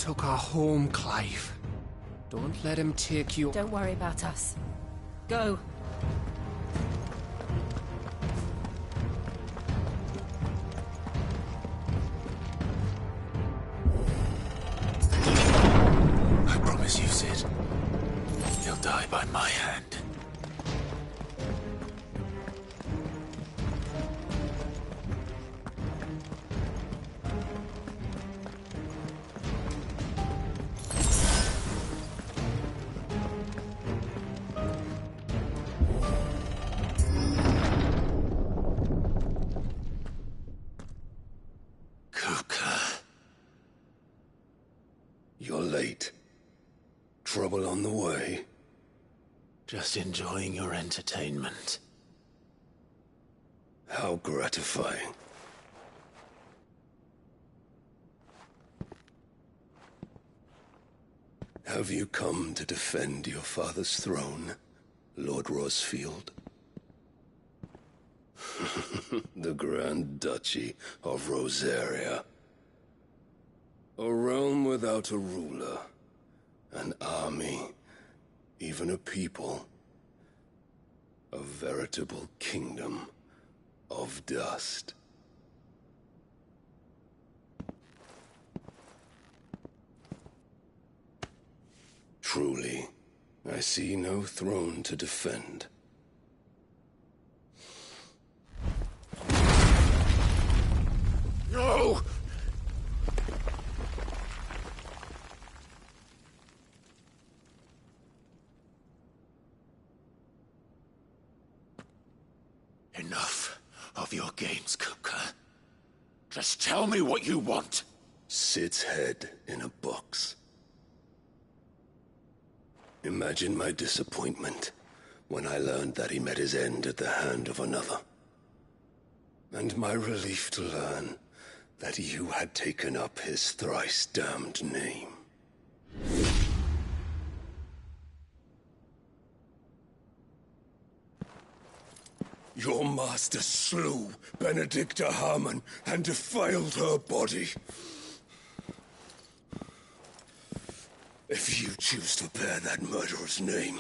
took our home, Clive. Don't let him take you. Don't worry about us. Go. I promise you, Cid. He'll die by my hand. You're late. Trouble on the way? Just enjoying your entertainment. How gratifying. Have you come to defend your father's throne, Lord Rosfield? The Grand Duchy of Rosaria. A realm without a ruler, an army, even a people. A veritable kingdom of dust. Truly, I see no throne to defend. No! Enough of your games, Kupka. Just tell me what you want. Cid's head in a box. Imagine my disappointment when I learned that he met his end at the hand of another. And my relief to learn that you had taken up his thrice-damned name. Your master slew Benedicta Harmon and defiled her body. If you choose to bear that murderer's name,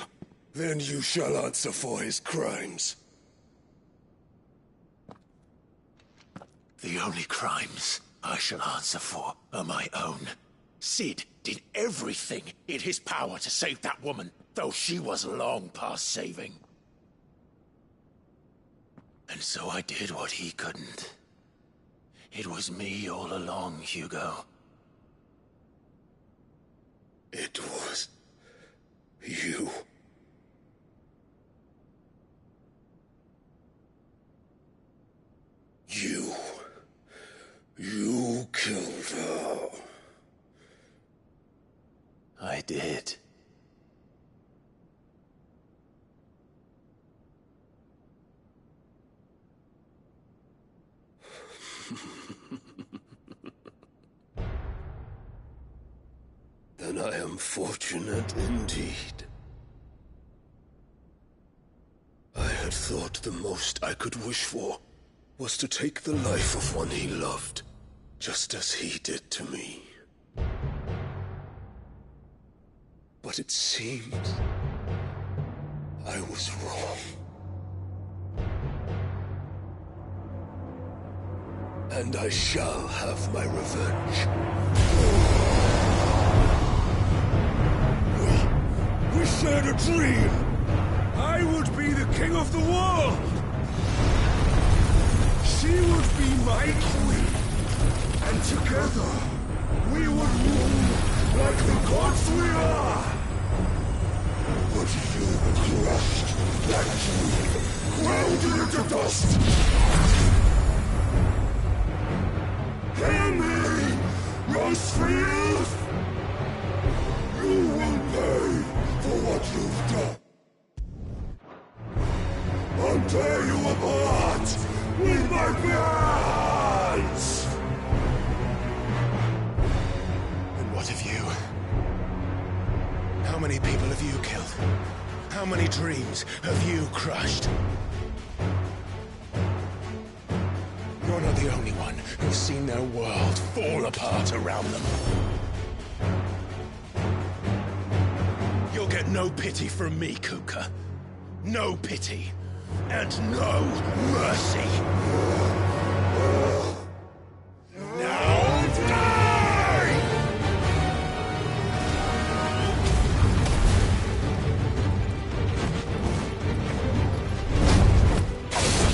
then you shall answer for his crimes. The only crimes I shall answer for are my own. Cid did everything in his power to save that woman, though she was long past saving. And so I did what he couldn't. It was me all along, Hugo. It was you. You killed her. I did. Then I am fortunate indeed. I had thought the most I could wish for was to take the life of one he loved, just as he did to me. But it seems I was wrong. And I shall have my revenge. We shared a dream! I would be the king of the world! She would be my queen! And together, we would rule like the gods we are! But you crushed that dream, ground it into dust! Hear me, Rosfield! You will pay for what you've done. I'll tear you apart with my hands! And what of you? How many people have you killed? How many dreams have you crushed? You're not the only one who's seen their world fall apart around them. No pity from me, Kuka. No pity. And no mercy. Now die!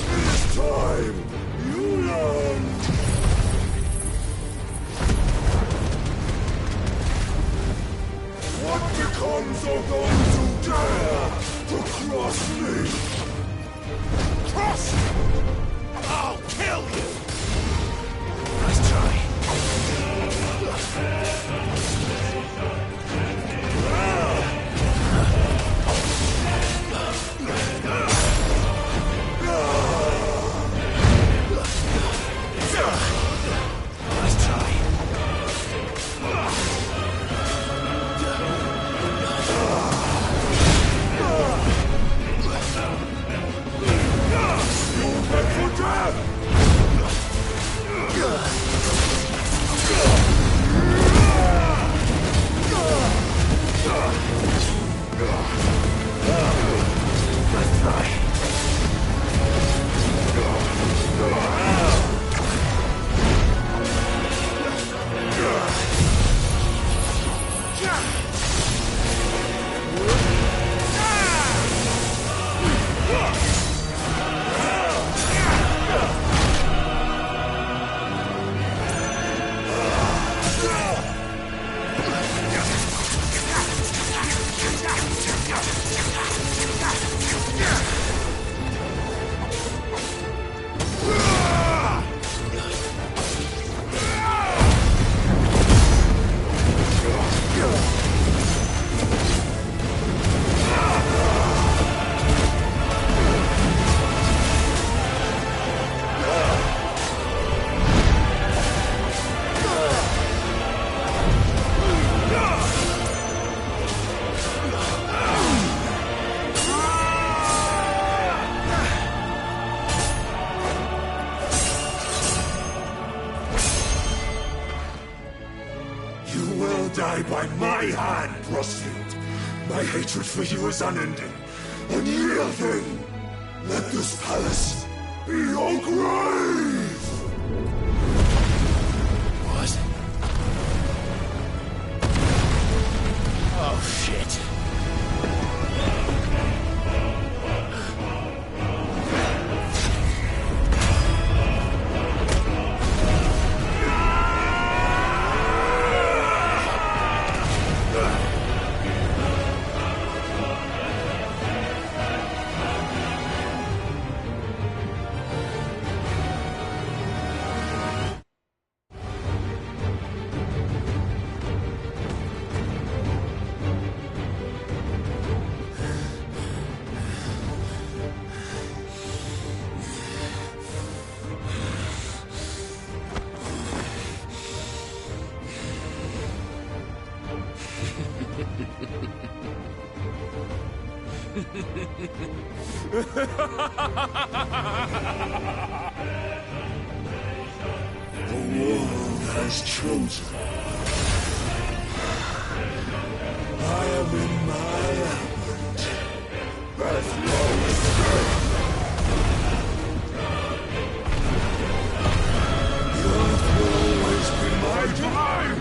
This time, you learn! What becomes of those who dare to cross me? Cross! I'll kill you! Nice try. Nice try. For death! Die by my hand, Frostfield. My hatred for you is unending, unyielding. Let this palace be your grave! What? Oh, shit. The world has chosen. I am in my element. There's no escape. The earth will always be my domain.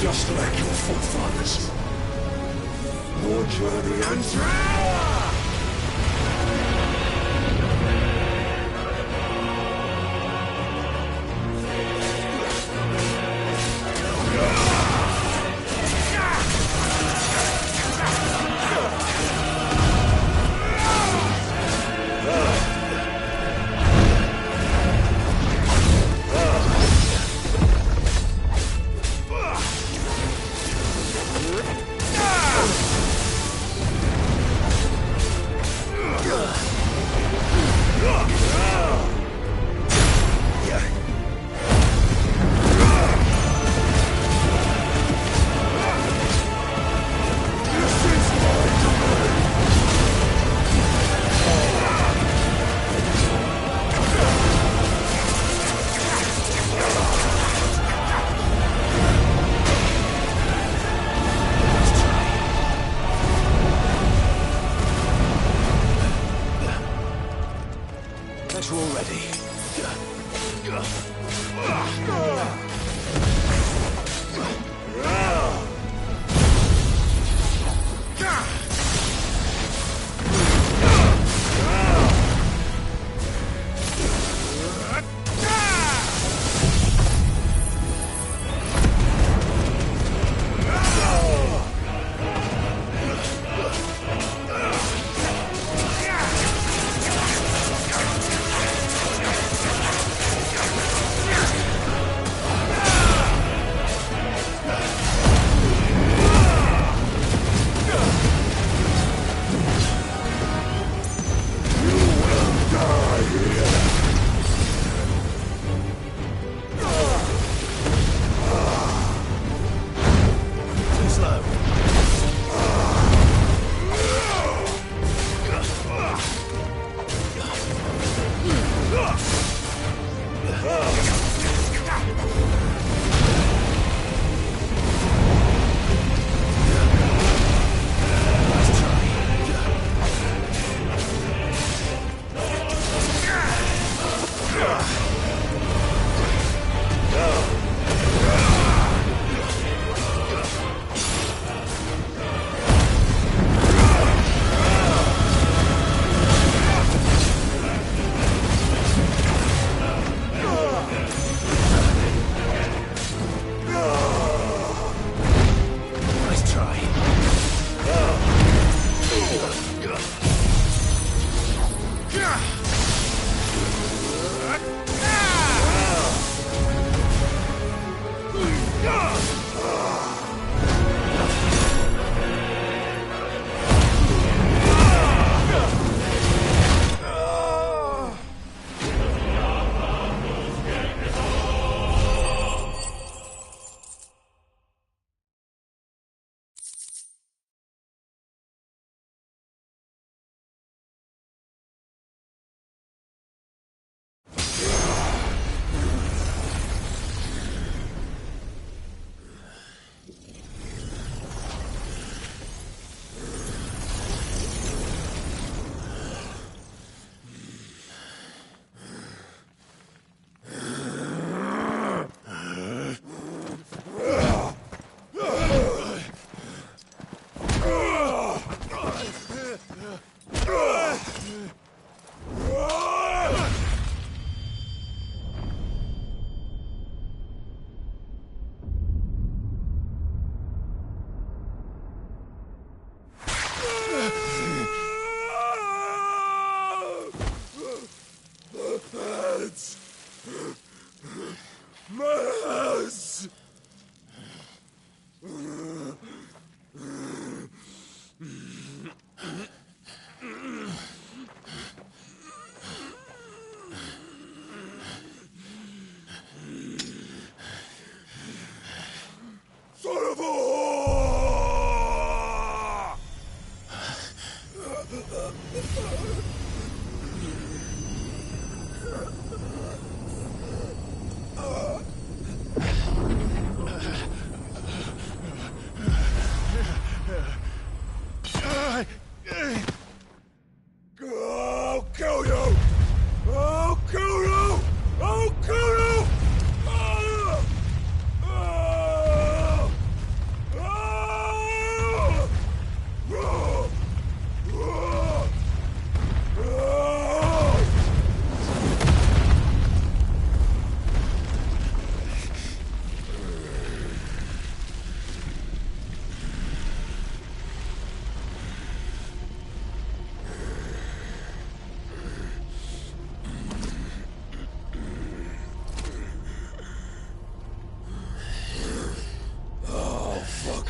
just like your forefathers. More journey and power!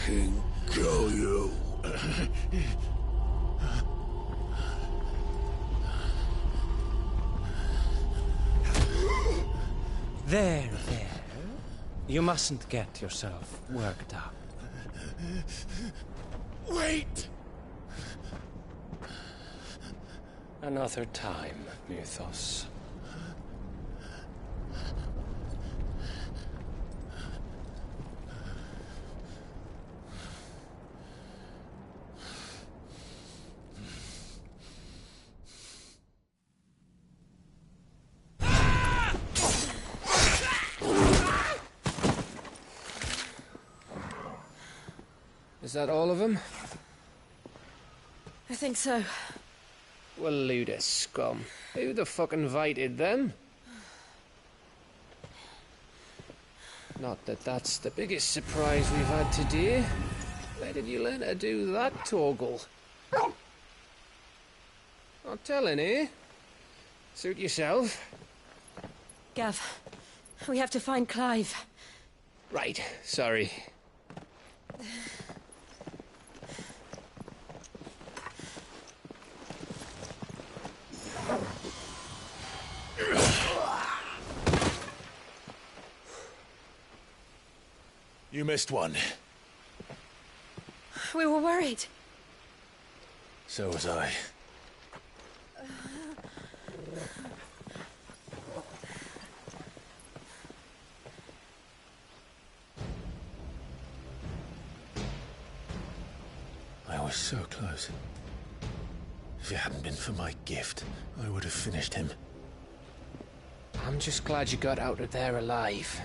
king kill you? There. You mustn't get yourself worked up. Wait! Another time, Mythos. Is that all of them? I think so. Well, Luda scum. Who the fuck invited them? Not that that's the biggest surprise we've had today. Where did you learn to do that, Torgal? Not telling, eh? Suit yourself. Gav, we have to find Clive. Right, sorry. You missed one. We were worried. So was I. I was so close. If it hadn't been for my gift, I would have finished him. I'm just glad you got out of there alive.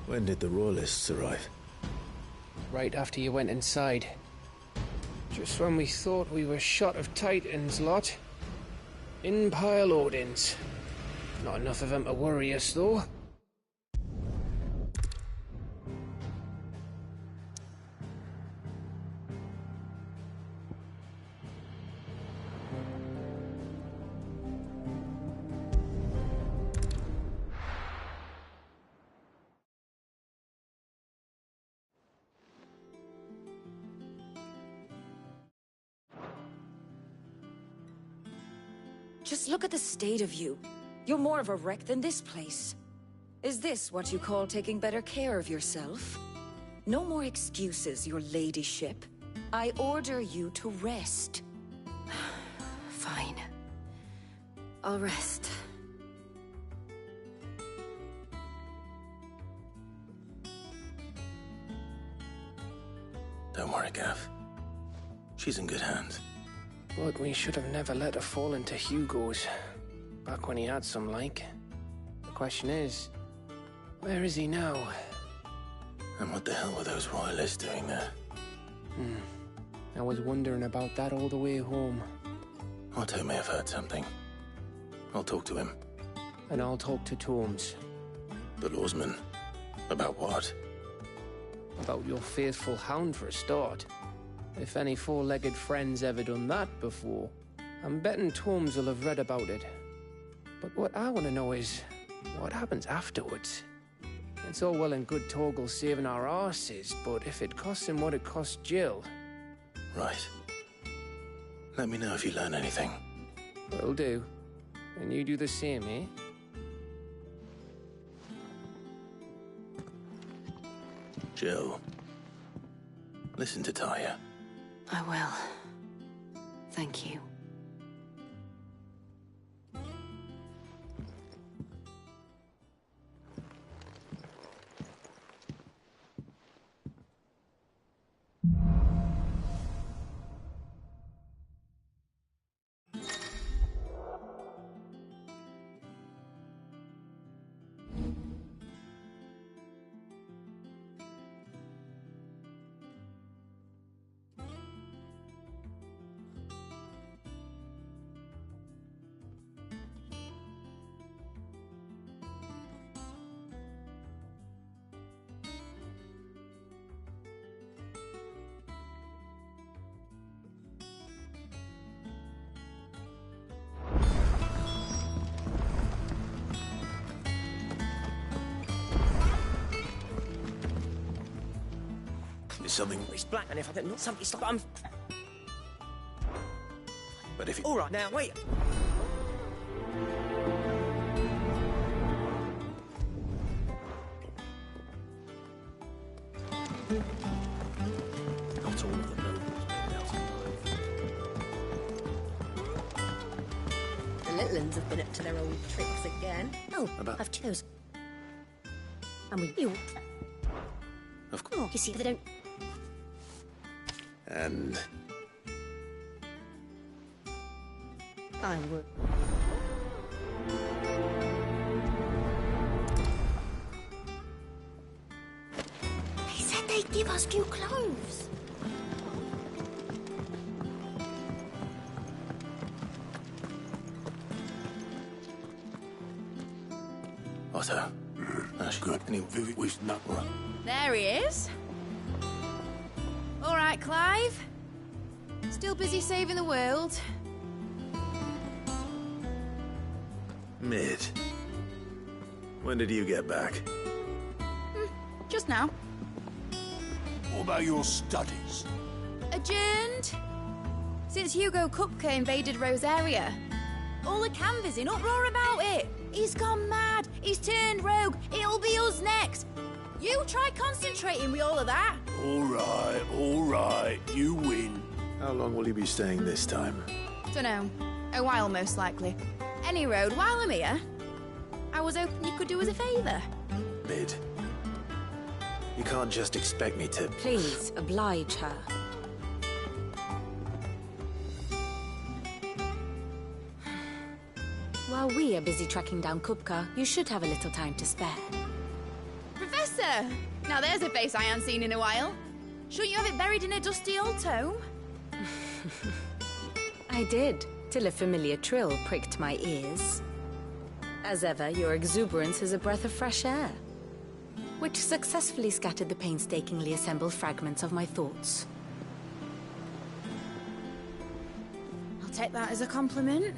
When did the Royalists arrive? Right after you went inside. Just when we thought we were shot of Titans, lot. In pile Odins. Not enough of them to worry us, though. Just look at the state of you. You're more of a wreck than this place. Is this what you call taking better care of yourself? No more excuses, your ladyship. I order you to rest. Fine. I'll rest. Don't worry, Gav. She's in good hands. But we should have never let her fall into Hugo's. Back when he had some like. The question is, where is he now? And what the hell were those Royalists doing there? I was wondering about that all the way home. Otto may have heard something. I'll talk to him. And I'll talk to Tomes. The lawsman. About what? About your faithful hound for a start. If any four-legged friend's ever done that before, I'm betting Tomes will have read about it. But what I want to know is, what happens afterwards? It's all well and good Torgal saving our arses, but if it costs him what it cost Jill... Right. Let me know if you learn anything. Will do. And you do the same, eh? Jill. Listen to Taya. I will. Thank you. something. It's black, and if I don't know something, it's like I'm. But if it... All right, now wait. Not all of the nobles alive. The little uns have been up to their old tricks again. Oh, I've chose. And we you. Of course. Oh, you see, they don't. And... I would. They said they'd give us new clothes. Otto. That's good. And he'll wish knuckle. There he is. All right, Clive. Still busy saving the world. Mid. When did you get back? Just now. What about your studies? Adjourned. Since Hugo Kupka invaded Rosaria. All the canvassing in uproar about it. He's gone mad. He's turned rogue. It'll be us next. You try concentrating with all of that. All right, you win. How long will you be staying this time? Dunno. A while, most likely. Any road, while I'm here, I was hoping you could do us a favour. Mid. You can't just expect me to... Please, oblige her. While we are busy tracking down Kupka, you should have a little time to spare. Professor! Now there's a face I haven't seen in a while. Shouldn't you have it buried in a dusty old tome? I did, till a familiar trill pricked my ears. As ever, your exuberance is a breath of fresh air, which successfully scattered the painstakingly assembled fragments of my thoughts. I'll take that as a compliment.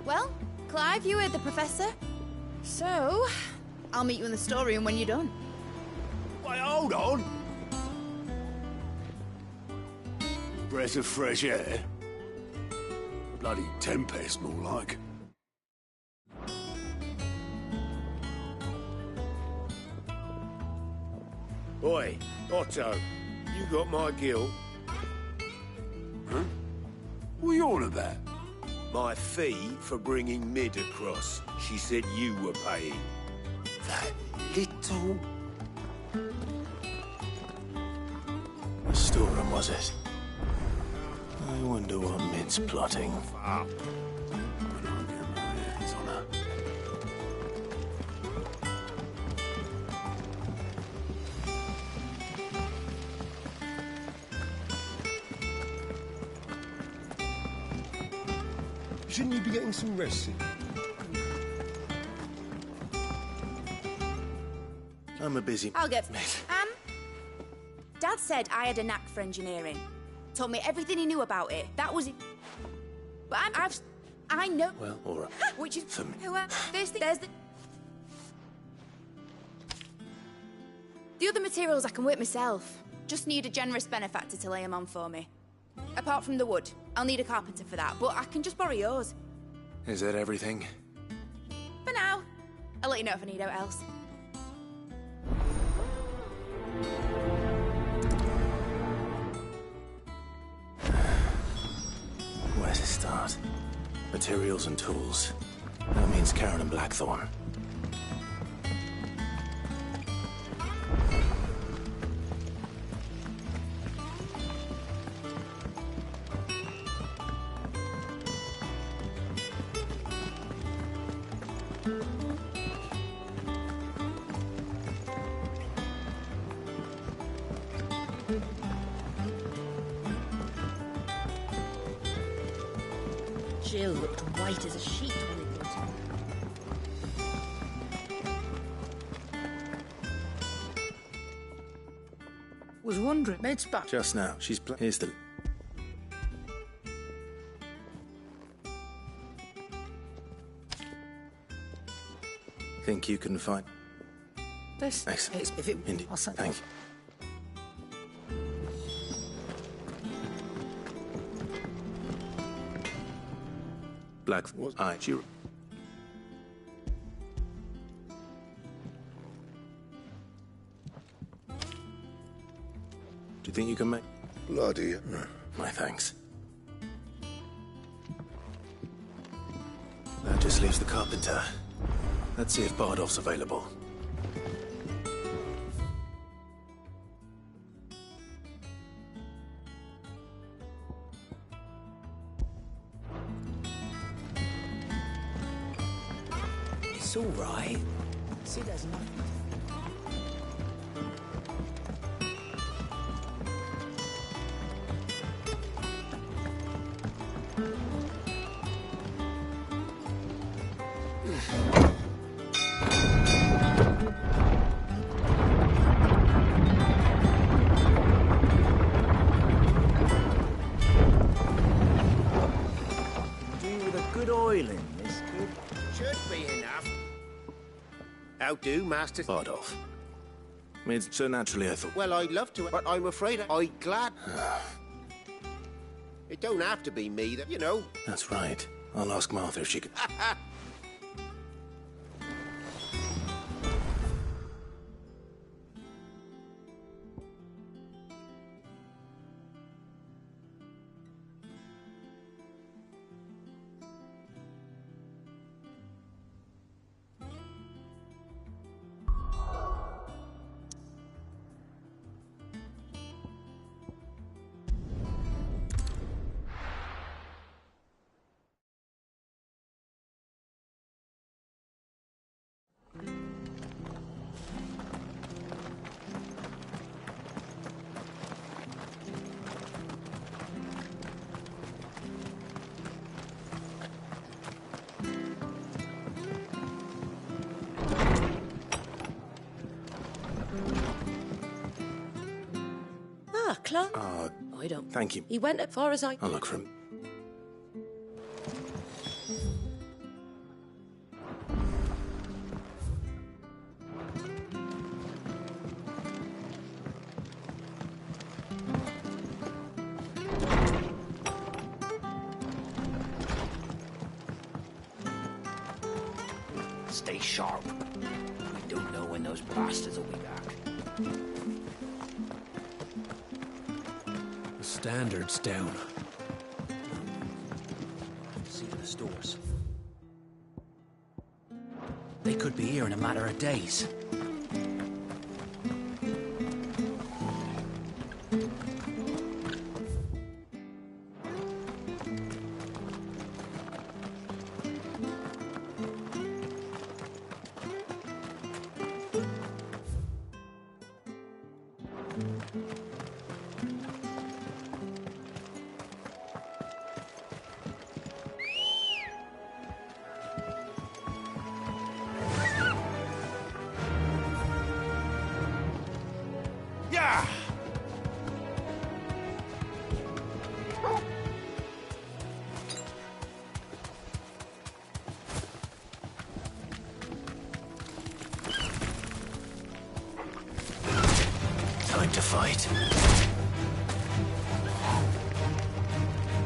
Well, Clive, you heard the Professor. So, I'll meet you in the storeroom when you're done. Wait, hold on. Breath of fresh air. Bloody tempest, more like. Oi, Otto, you got my guilt. Huh? What are you on about? My fee for bringing Mid across. She said you were paying. That little... The storeroom, was it? I wonder what Mid's plotting. Up. When I get my hands on her. Shouldn't you be getting some rest? I'm a busy... I'll get... Dad said I had a knack for engineering. Told me everything he knew about it. That was it. But I know... Well, all right. Which is... For me. First thing, there's the... The other materials I can work myself. Just need a generous benefactor to lay them on for me. Apart from the wood. I'll need a carpenter for that, but I can just borrow yours. Is that everything? For now. I'll let you know if I need out else. Where to start? Materials and tools. That means Karen and Blackthorn. Jill looked white as a sheet when it was. Was wondering. Maid's back. Just now. Here's the... Think you can find... This. Excellent. If it... Indeed. I'll send Thank it. you. Black... Aye, she... Do you think you can make... Bloody... My thanks. That just leaves the carpenter. Let's see if Bardolph's available. It's all right. See, there's nothing. With a good oiling, this good. Should be enough. How do, Master? Bardolph. Made so naturally, I thought... Well, I'd love to, but I'm afraid I'd glad. It don't have to be me, that you know. That's right. I'll ask Martha if she can... Ah, Clark. I don't. Thank you. He went as far as I... I'll look for him. Stay sharp. We don't know when those bastards will be back. The standard's down. See to the stores. They could be here in a matter of days. Yeah! Time to fight.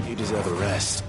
You deserve a rest.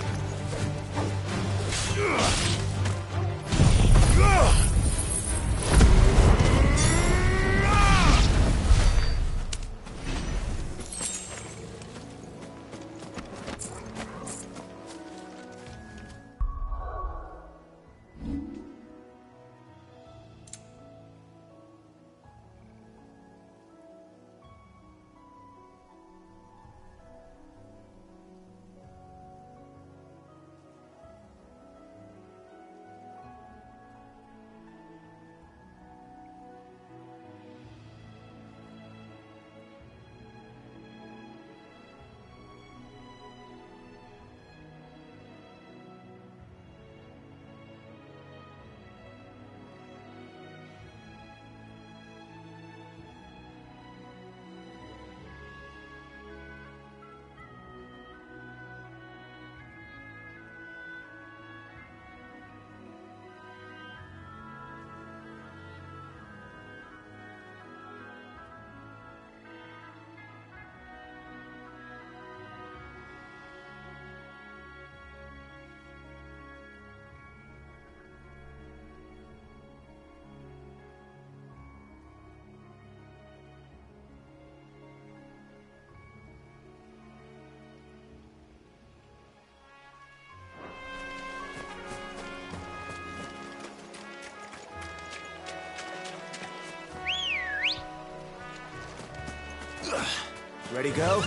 Ready, go?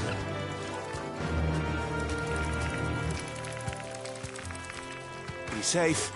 Be safe.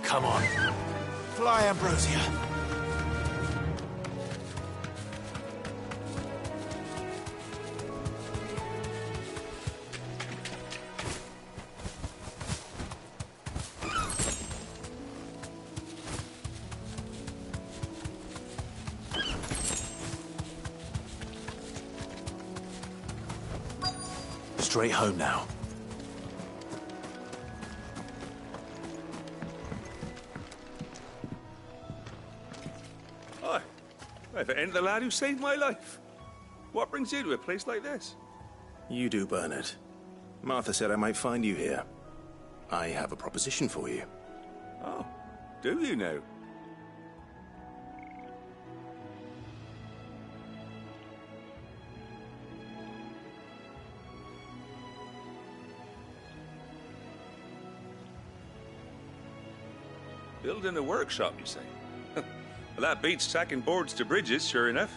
Come on. Fly, Ambrosia. Straight home now. Hi. If it ain't the lad who saved my life. What brings you to a place like this? You do, Bernard. Martha said I might find you here. I have a proposition for you. Oh, do you now? Building a workshop, you say? Well, that beats tacking boards to bridges, sure enough.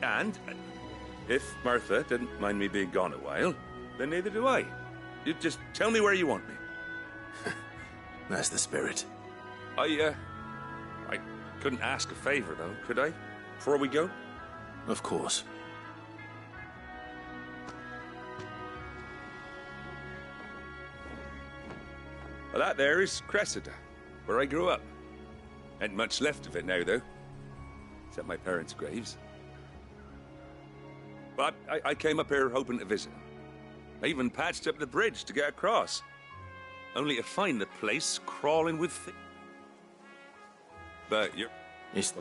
And if Martha didn't mind me being gone a while, then neither do I. You just tell me where you want me. That's the spirit. I couldn't ask a favor, though, could I? Before we go? Of course. Well, that there is Cressida, where I grew up. Ain't much left of it now, though. Except my parents' graves. But I came up here hoping to visit. I even patched up the bridge to get across. Only to find the place crawling with But you're... It's...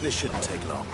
This shouldn't take long.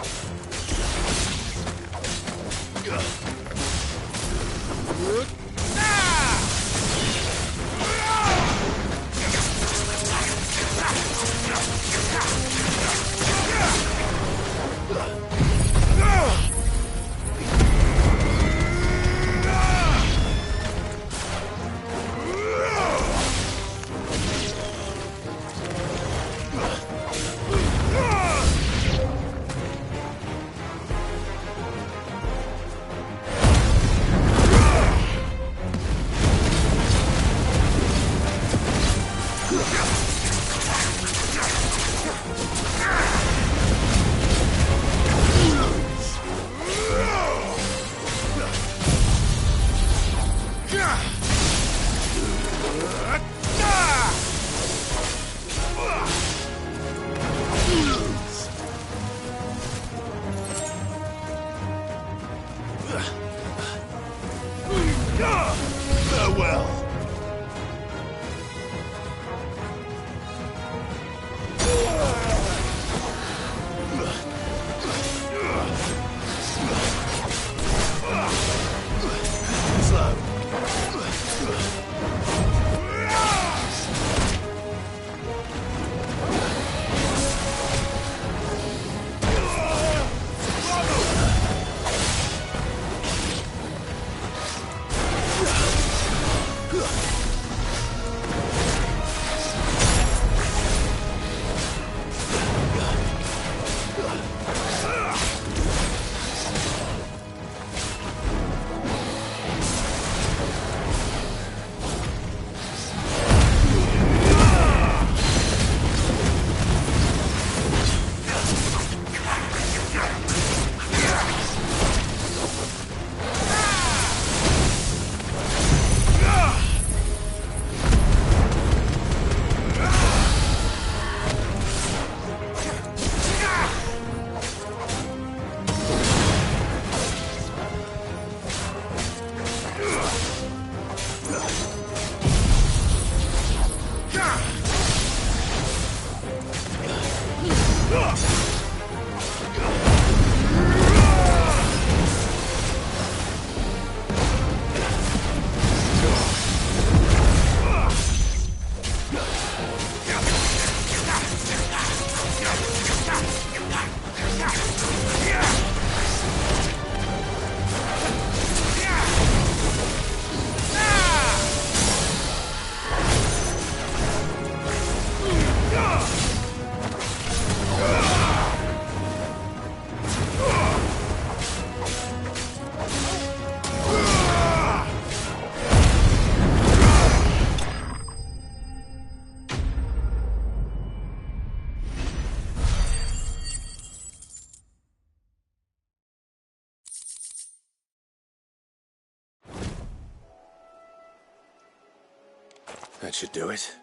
That should do it.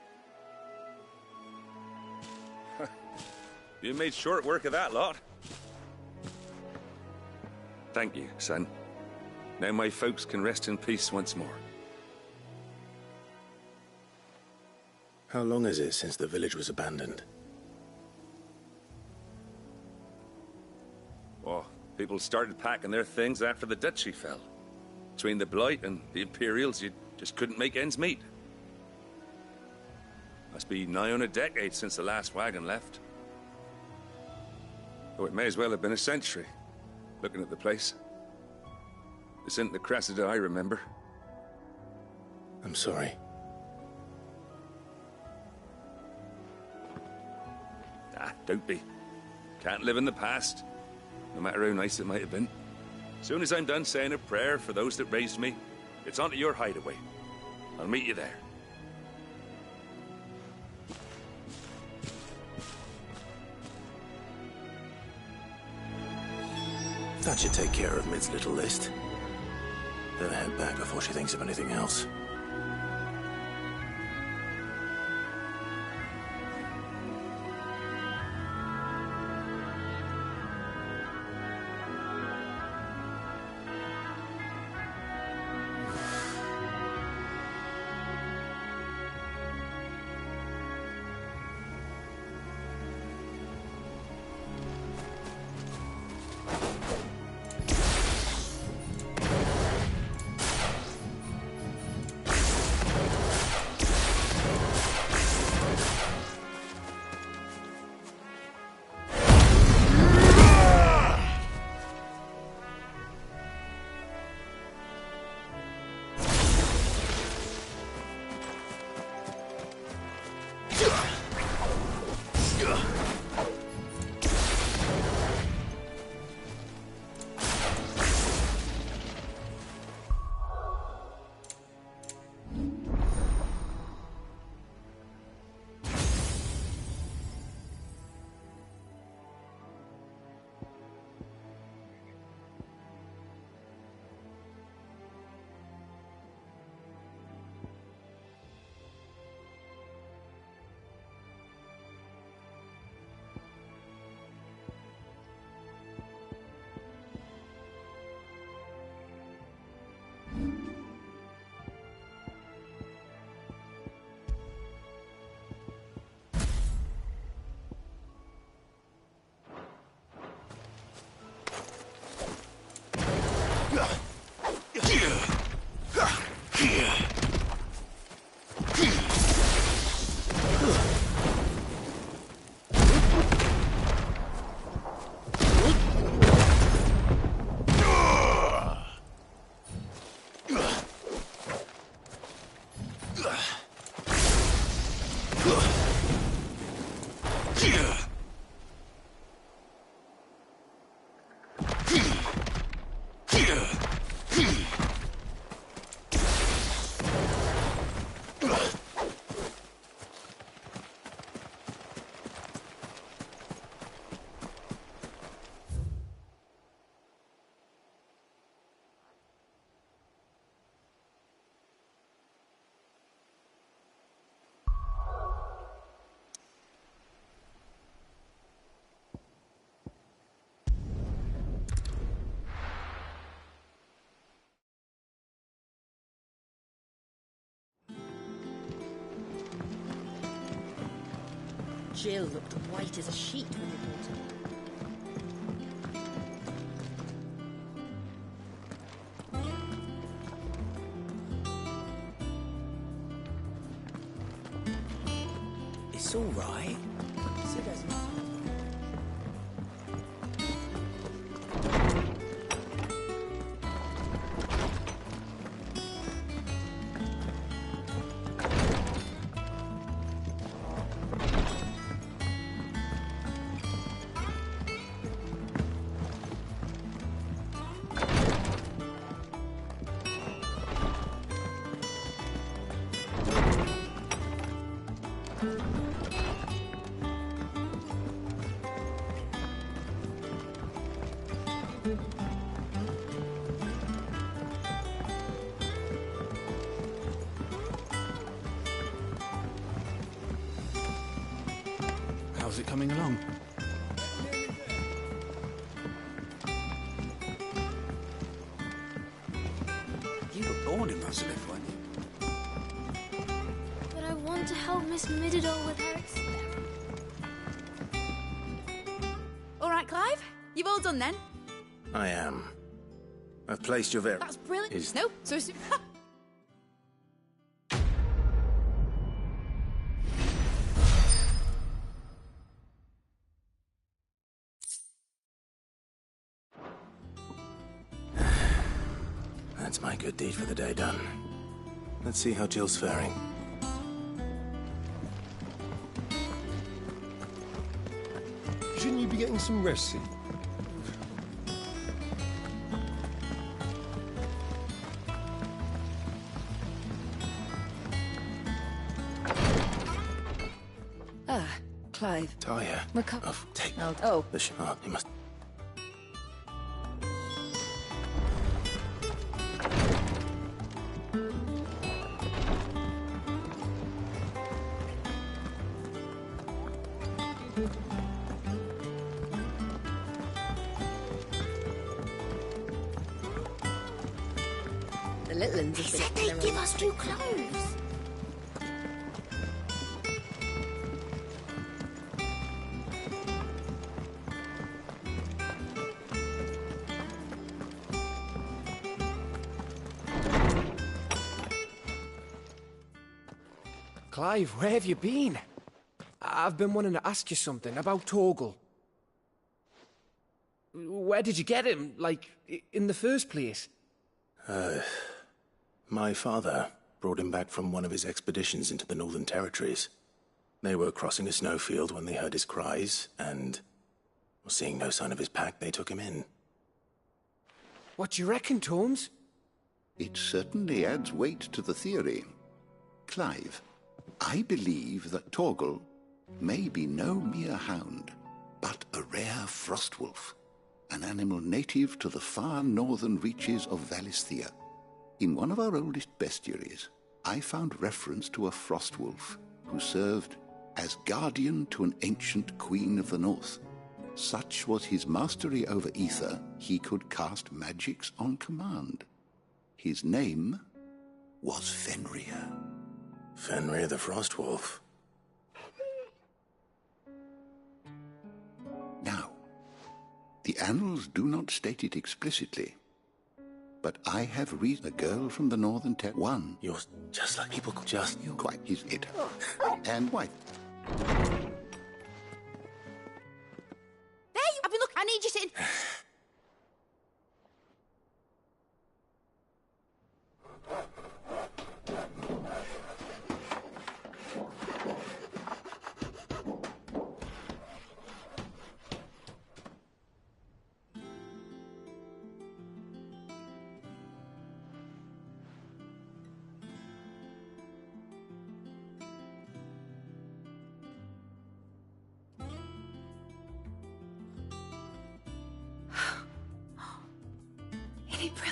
You made short work of that lot. Thank you, son. Now my folks can rest in peace once more. How long is it since the village was abandoned? Oh, people started packing their things after the duchy fell. Between the Blight and the Imperials, you just couldn't make ends meet. Must be nigh on a decade since the last wagon left. Oh, it may as well have been a century, looking at the place. This isn't the Cressida I remember. I'm sorry. Ah, don't be. Can't live in the past, no matter how nice it might have been. Soon as I'm done saying a prayer for those that raised me, it's on to your hideaway. I'll meet you there. That should take care of Mid's little list. Better head back before she thinks of anything else. Jill looked white as a sheet when we bought her. It's all right. Sid hasn't. How's it coming along? You were born in Russellif, weren't you? But I want to help Miss Mididol with her experiment. All right, Clive. You've all done then? I am. I've placed your That's brilliant. Is- No, so soon. That's my good deed for the day done. Let's see how Jill's faring. Shouldn't you be getting some rest, Sid? Clive. Talia. Recover. Take Oh. the shot. He must. The little ones They have said been they'd give us new clothes. Clive, where have you been? I've been wanting to ask you something about Torgal. Where did you get him, like, in the first place? My father brought him back from one of his expeditions into the Northern Territories. They were crossing a snowfield when they heard his cries, and, seeing no sign of his pack, they took him in. What do you reckon, Torms? It certainly adds weight to the theory. Clive, I believe that Torgal may be no mere hound, but a rare frostwolf, an animal native to the far northern reaches of Valisthea. In one of our oldest bestiaries, I found reference to a frostwolf who served as guardian to an ancient queen of the north. Such was his mastery over ether, he could cast magics on command. His name was Fenrir. Fenrir the Frostwolf. Now, the annals do not state it explicitly, but I have read a girl from the Northern One. You're just like people just... You're quite his it. And wife. There you have been. Look, I need you to...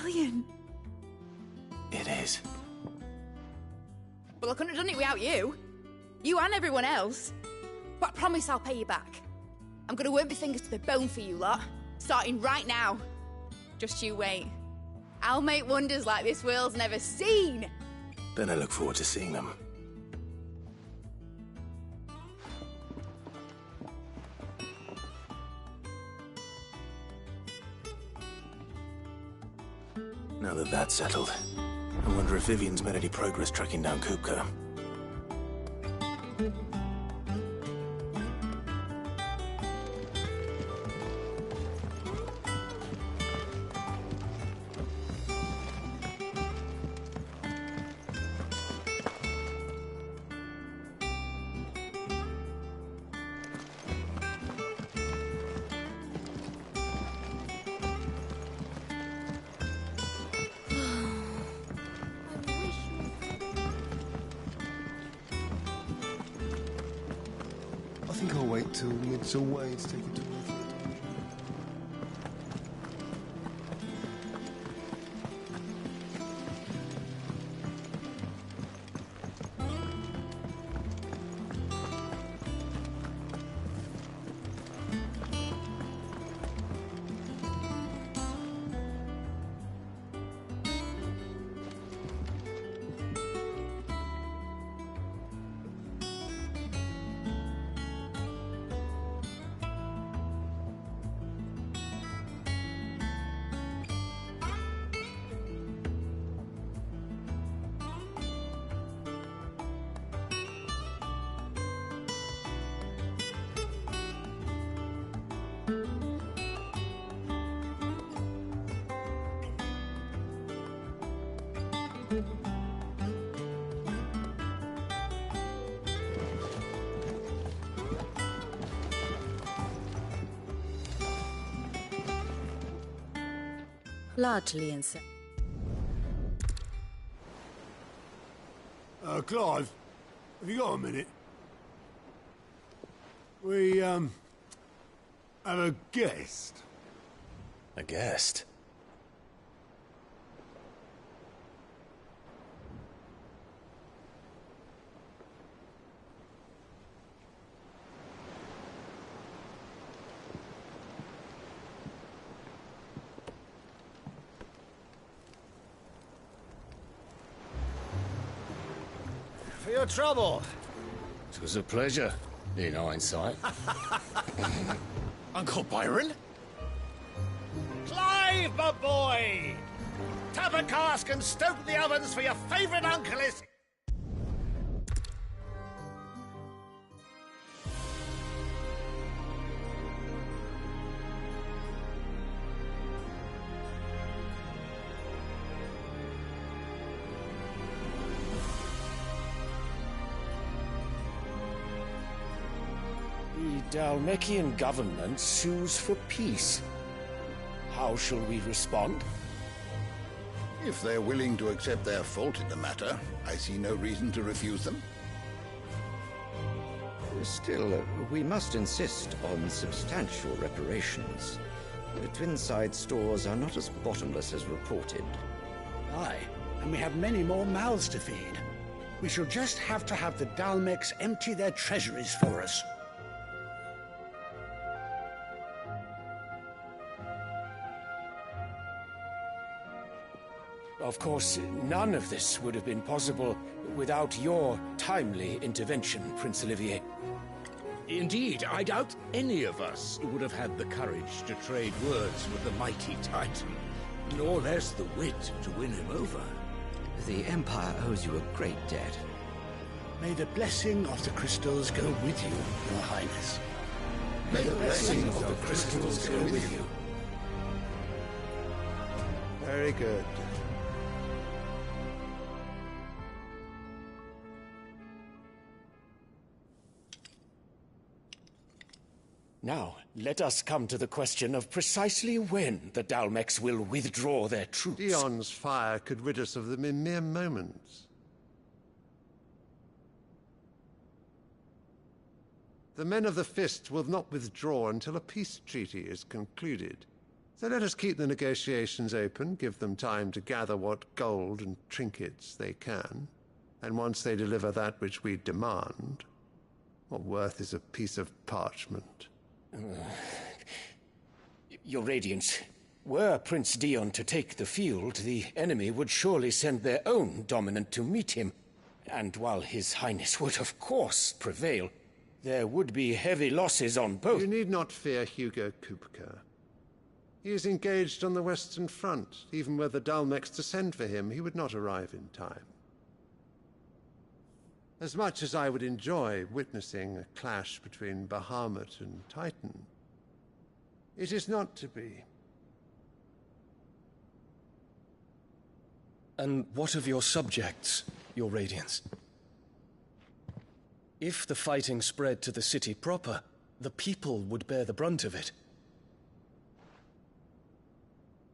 Brilliant. It is. Well, I couldn't have done it without you. You and everyone else. But I promise I'll pay you back. I'm gonna work my fingers to the bone for you lot. Starting right now. Just you wait. I'll make wonders like this world's never seen. Then I look forward to seeing them. Now that that's settled, I wonder if Vivian's made any progress tracking down Kupka. I think I'll wait till Mid's away to take it to Earth. Largely insane. Clive, have you got a minute? We, have a guest. A guest? For your trouble. It was a pleasure, in hindsight. Uncle Byron? Clive, my boy! Tap a cask and stoke the ovens for your favourite uncle is... The Dhalmekian government sues for peace. How shall we respond? If they're willing to accept their fault in the matter, I see no reason to refuse them. Still, we must insist on substantial reparations. The Twinside stores are not as bottomless as reported. Aye, and we have many more mouths to feed. We shall just have to have the Dhalmekians empty their treasuries for us. Of course, none of this would have been possible without your timely intervention, Prince Olivier. Indeed, I doubt any of us would have had the courage to trade words with the mighty Titan, nor less the wit to win him over. The Empire owes you a great debt. May the blessing of the crystals go with you, Your Highness. May the blessing of the crystals go with you. Very good. Now, let us come to the question of precisely when the Dhalmekians will withdraw their troops. Dion's fire could rid us of them in mere moments. The men of the Fist will not withdraw until a peace treaty is concluded. So let us keep the negotiations open, give them time to gather what gold and trinkets they can, and once they deliver that which we demand, what worth is a piece of parchment? Your Radiance, were Prince Dion to take the field, the enemy would surely send their own dominant to meet him. And while His Highness would of course prevail, there would be heavy losses on both. You need not fear Hugo Kupka. He is engaged on the Western Front. Even were the Dalmex to send for him, he would not arrive in time. As much as I would enjoy witnessing a clash between Bahamut and Titan, it is not to be. And what of your subjects, Your Radiance? If the fighting spread to the city proper, the people would bear the brunt of it.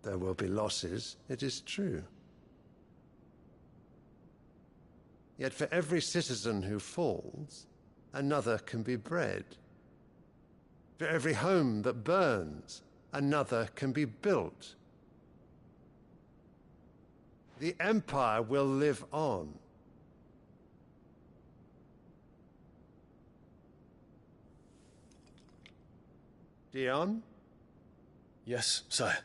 There will be losses, it is true. Yet for every citizen who falls, another can be bred. For every home that burns, another can be built. The Empire will live on. Dion? Yes, sire.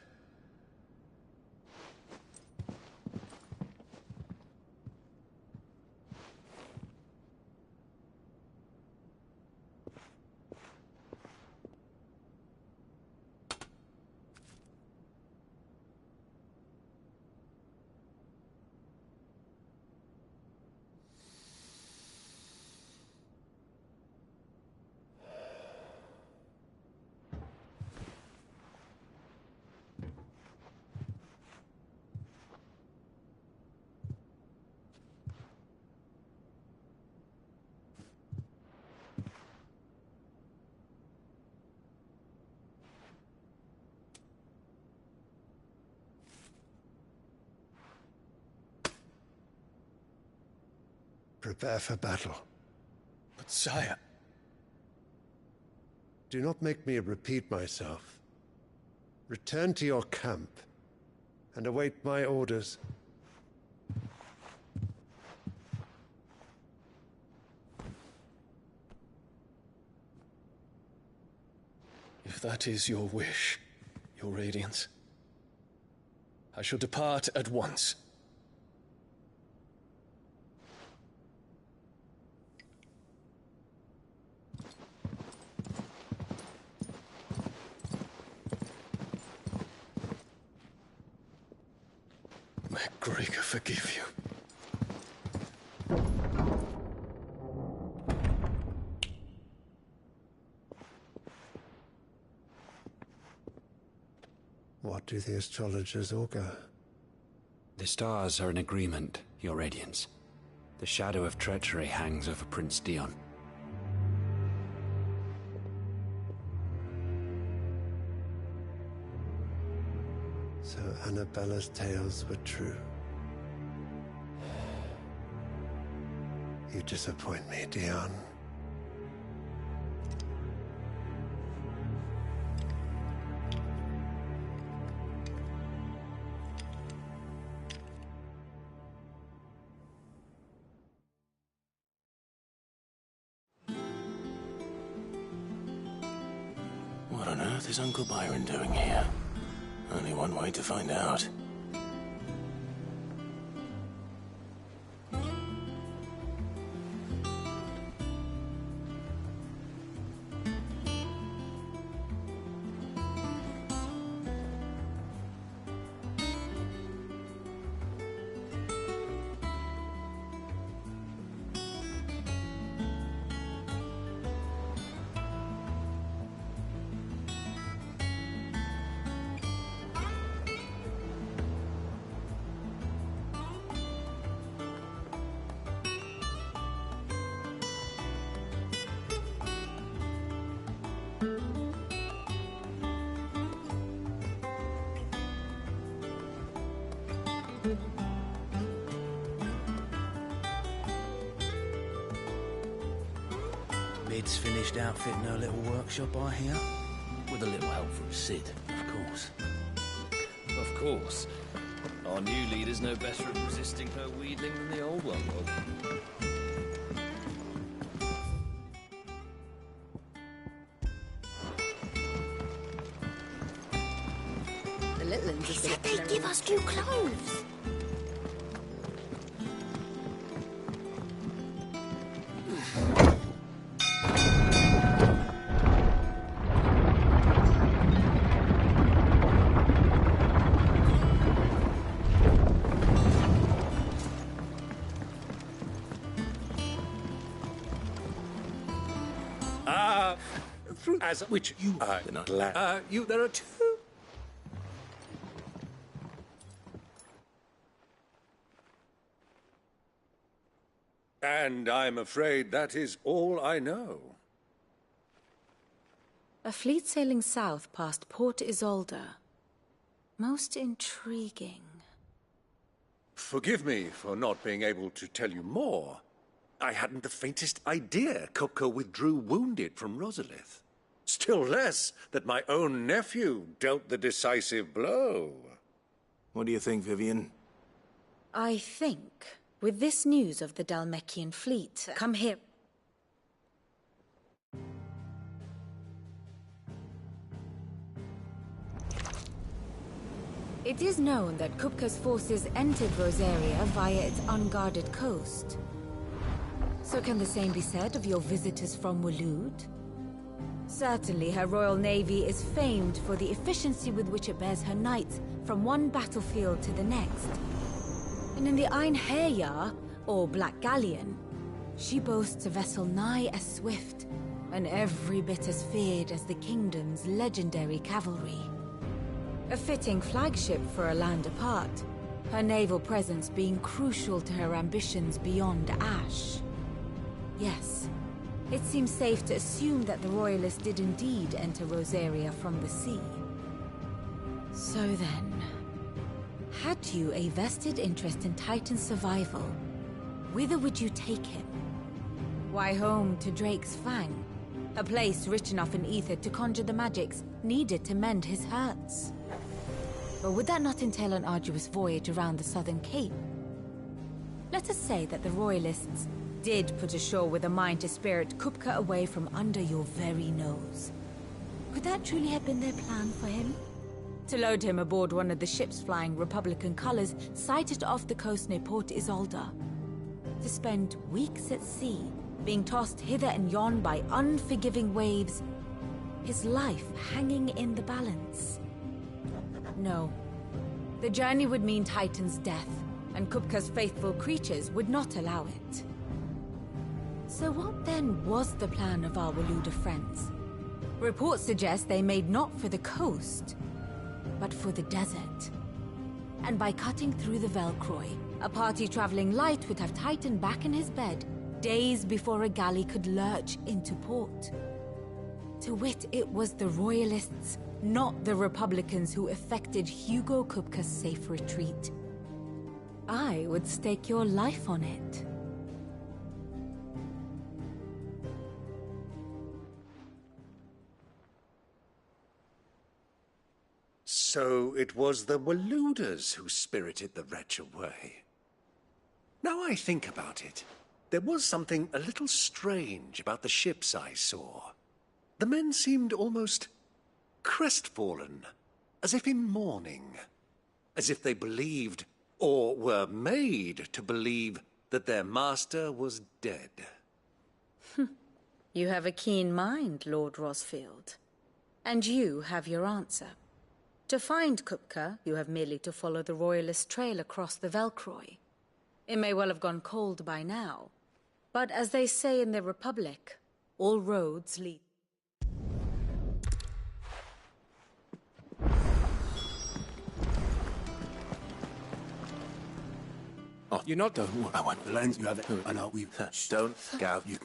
Prepare for battle. But sire... Do not make me repeat myself. Return to your camp and await my orders. If that is your wish, Your Radiance, I shall depart at once. May Greagor forgive you. What do the astrologers augur? The stars are in agreement, Your Radiance. The shadow of treachery hangs over Prince Dion. So Annabella's tales were true. You disappoint me, Dion. What on earth is Uncle Byron doing here? Only one way to find out. Mid's finished outfitting her little workshop, I hear. With a little help from Cid, of course. Of course. Our new leader's no better at resisting her wheedling than the old one was. The little ones are Said they'd give us new clothes. through. As which you are not glad. There are two. And I'm afraid that is all I know. A fleet sailing south past Port Isolde. Most intriguing. Forgive me for not being able to tell you more. I hadn't the faintest idea Kupka withdrew wounded from Rosalith. Still less that my own nephew dealt the decisive blow. What do you think, Vivian? I think, with this news of the Dhalmekian fleet, come here. It is known that Kupka's forces entered Rosaria via its unguarded coast. So can the same be said of your visitors from Waloed? Certainly her Royal Navy is famed for the efficiency with which it bears her knights from one battlefield to the next. And in the Einherjar, or Black Galleon, she boasts a vessel nigh as swift, and every bit as feared as the kingdom's legendary cavalry. A fitting flagship for a land apart, her naval presence being crucial to her ambitions beyond Ash. Yes, it seems safe to assume that the Royalists did indeed enter Rosaria from the sea. So then, had you a vested interest in Titan's survival, whither would you take him? Why, home to Drake's Fang, a place rich enough in ether to conjure the magics needed to mend his hurts. But would that not entail an arduous voyage around the southern cape? Let us say that the Royalists did put ashore with a mind to spirit Kupka away from under your very nose. Could that truly have been their plan for him? To load him aboard one of the ships flying Republican colors sighted off the coast near Port Isolde. To spend weeks at sea, being tossed hither and yon by unforgiving waves, his life hanging in the balance. No. The journey would mean Titan's death, and Kupka's faithful creatures would not allow it. So what then was the plan of our Waloed friends? Reports suggest they made not for the coast, but for the desert. And by cutting through the Velcroy, a party traveling light would have Titan back in his bed days before a galley could lurch into port. To wit, it was the Royalists, not the Republicans, who effected Hugo Kupka's safe retreat. I would stake your life on it. So it was the Waloeders who spirited the wretch away. Now I think about it, there was something a little strange about the ships I saw. The men seemed almost crestfallen, as if in mourning, as if they believed, or were made to believe, that their master was dead. You have a keen mind, Lord Rosfield. And you have your answer. To find Kupka, you have merely to follow the Royalist trail across the Velcroy. It may well have gone cold by now, but as they say in the Republic, all roads lead. Oh, You're not. Don't worry. I want the lands you have it. I know we. Don't go. You.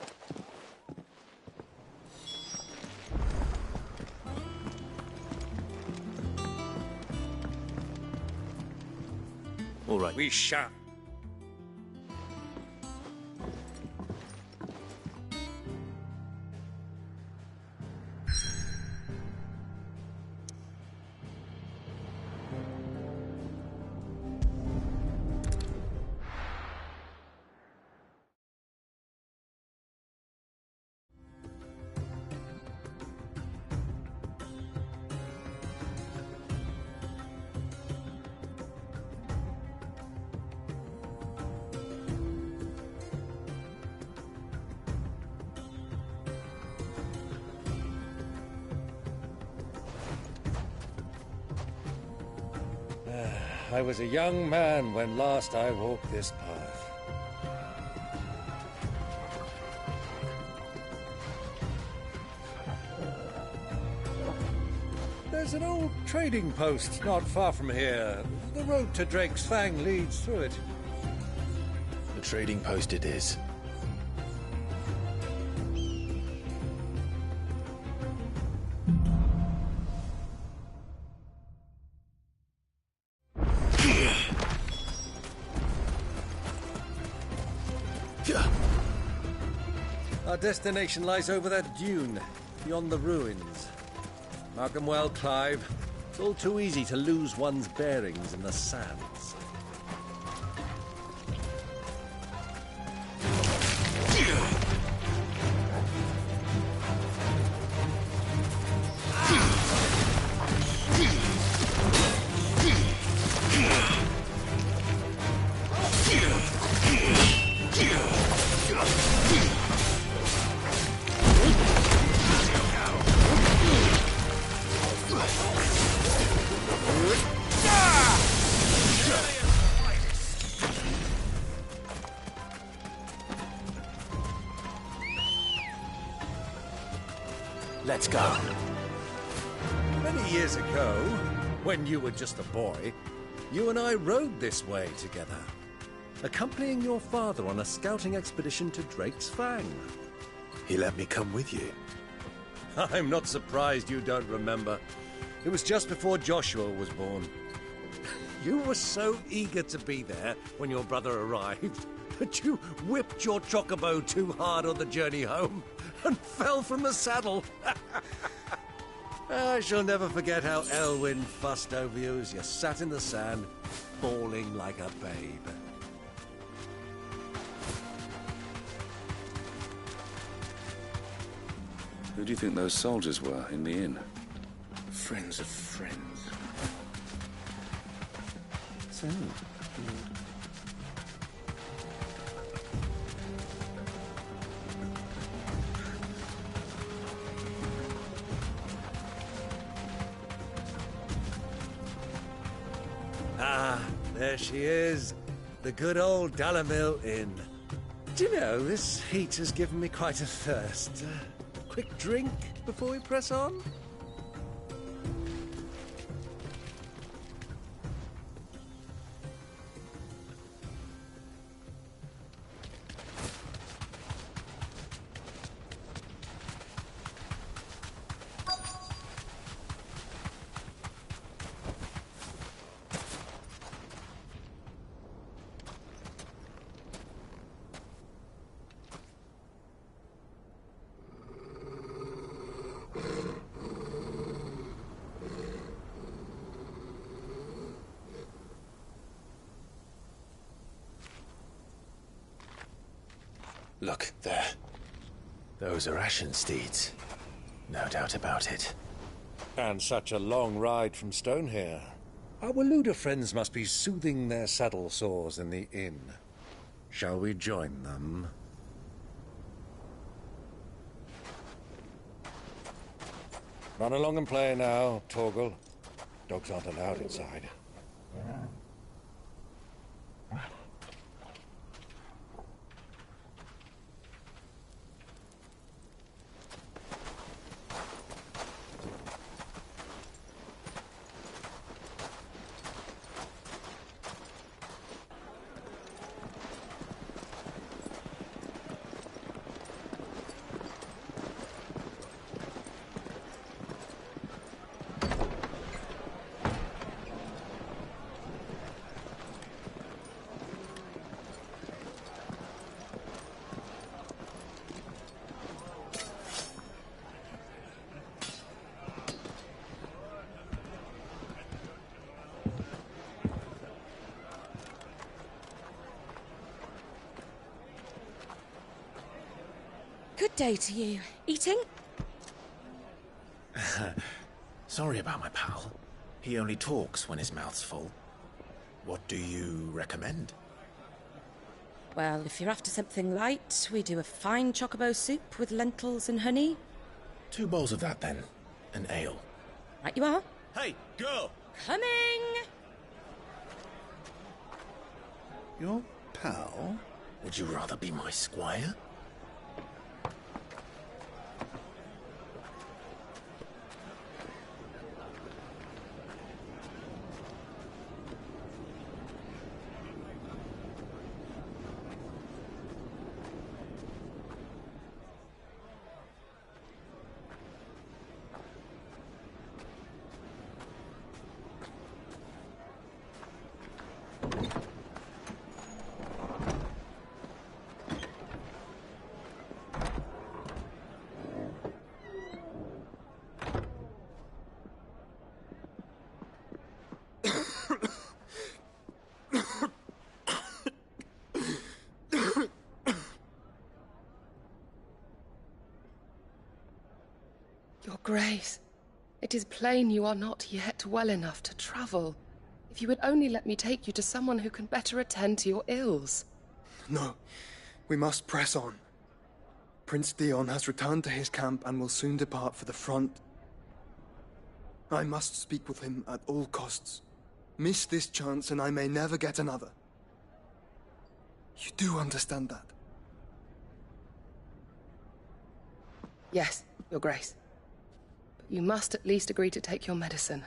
All right. We shall. I was a young man when last I walked this path. There's an old trading post not far from here. The road to Drake's Fang leads through it. The trading post it is. Our destination lies over that dune, beyond the ruins. Mark 'em well, Clive. It's all too easy to lose one's bearings in the sands. Let's go. Many years ago, when you were just a boy, you and I rode this way together, accompanying your father on a scouting expedition to Drake's Fang. He let me come with you. I'm not surprised you don't remember. It was just before Joshua was born. You were so eager to be there when your brother arrived that you whipped your chocobo too hard on the journey home and fell from the saddle. I shall never forget how Elwyn fussed over you as you sat in the sand, bawling like a babe. Who do you think those soldiers were in the inn? Friends of friends. So... Ah, there she is. The good old Dalamil Inn. Do you know, this heat has given me quite a thirst. Quick drink before we press on? Look, there. Those are Ashen steeds. No doubt about it. And such a long ride from Stonehere. Our Waluda friends must be soothing their saddle sores in the inn. Shall we join them? Run along and play now, Torgal. Dogs aren't allowed inside. Good day to you. Eating? Sorry about my pal. He only talks when his mouth's full. What do you recommend? Well, if you're after something light, we do a fine chocobo soup with lentils and honey. 2 bowls of that, then. An ale. Right you are. Hey, girl! Coming! Your pal? Would you rather be my squire? Your Grace, it is plain you are not yet well enough to travel. If you would only let me take you to someone who can better attend to your ills. No, we must press on. Prince Dion has returned to his camp and will soon depart for the front. I must speak with him at all costs. Miss this chance and I may never get another. You do understand that? Yes, Your Grace. But you must at least agree to take your medicine.